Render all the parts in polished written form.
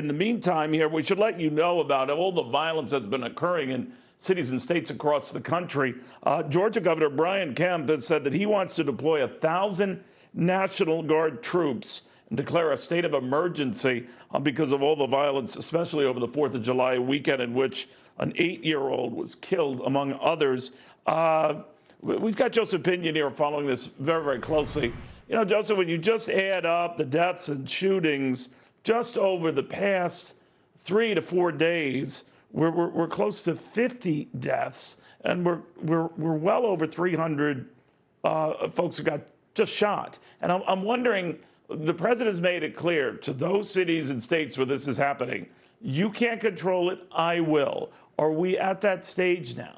In the meantime, here, we should let you know about all the violence that's been occurring in cities and states across the country. Georgia Governor Brian Kemp has said that he wants to deploy 1,000 National Guard troops and declare a state of emergency because of all the violence, especially over the 4th of July weekend in which an 8-year-old was killed, among others. We've got Joseph Pinion here following this very, very closely. You know, Joseph, when you just add up the deaths and shootings just over the past 3 to 4 days, we're close to 50 deaths, and we're well over 300 folks who got just shot. And I'm wondering, the president's made it clear to those cities and states where this is happening, you can't control it, I will. Are we at that stage now?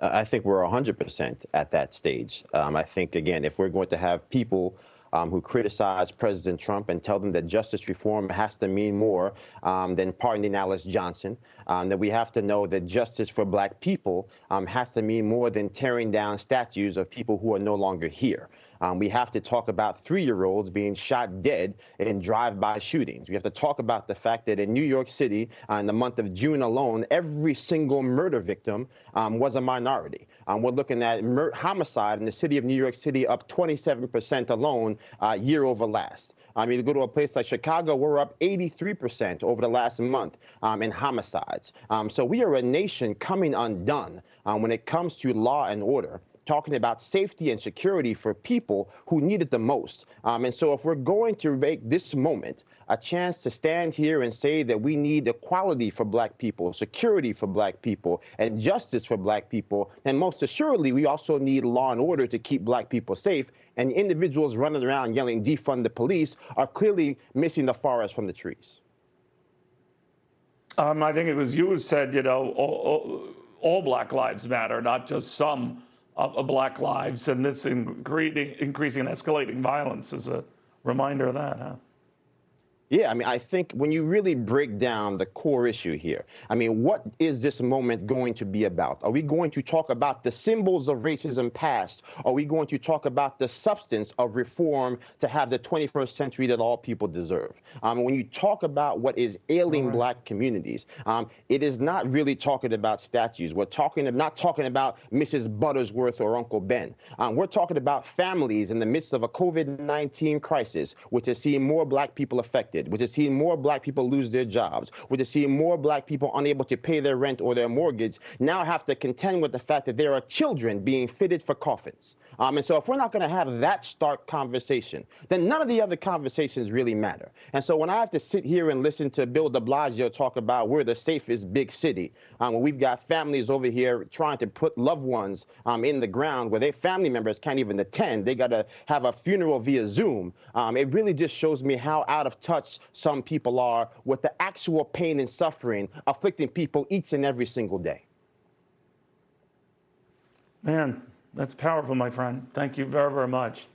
I think we're 100% at that stage. I think, again, if we're going to have people who criticize President Trump and tell them that justice reform has to mean more than pardoning Alice Johnson, that we have to know that justice for Black people has to mean more than tearing down statues of people who are no longer here. We have to talk about 3-year-olds being shot dead in drive-by shootings. We have to talk about the fact that in New York City, in the month of June alone, every single murder victim was a minority. We're looking at homicide in the city of New York City up 27% alone year over last. I mean, to go to a place like Chicago, we're up 83% over the last month in homicides. So we are a nation coming undone when it comes to law and order, talking about safety and security for people who need it the most. And so if we're going to make this moment a chance to stand here and say that we need equality for Black people, security for Black people, and justice for Black people, then most assuredly we also need law and order to keep Black people safe. And individuals running around yelling defund the police are clearly missing the forest from the trees. I think it was you who said, you know, all Black lives matter, not just some Black lives, and this increasing and escalating violence is a reminder of that, huh? Yeah, I mean, I think when you really break down the core issue here, I mean, what is this moment going to be about? Are we going to talk about the symbols of racism past? Are we going to talk about the substance of reform to have the 21st century that all people deserve? When you talk about what is ailing Black communities, it is not really talking about statues. We're not talking about Mrs. Buttersworth or Uncle Ben. We're talking about families in the midst of a COVID-19 crisis, which is seeing more Black people affected, which is seeing more Black people lose their jobs, which is seeing more Black people unable to pay their rent or their mortgage, now have to contend with the fact that there are children being fitted for coffins. And so if we're not going to have that stark conversation, then none of the other conversations really matter. And so when I have to sit here and listen to Bill de Blasio talk about we're the safest big city, when we've got families over here trying to put loved ones in the ground where their family members can't even attend, they got to have a funeral via Zoom, it really just shows me how out of touch some people are with the actual pain and suffering afflicting people each and every single day. Man, that's powerful, my friend. Thank you very, very much.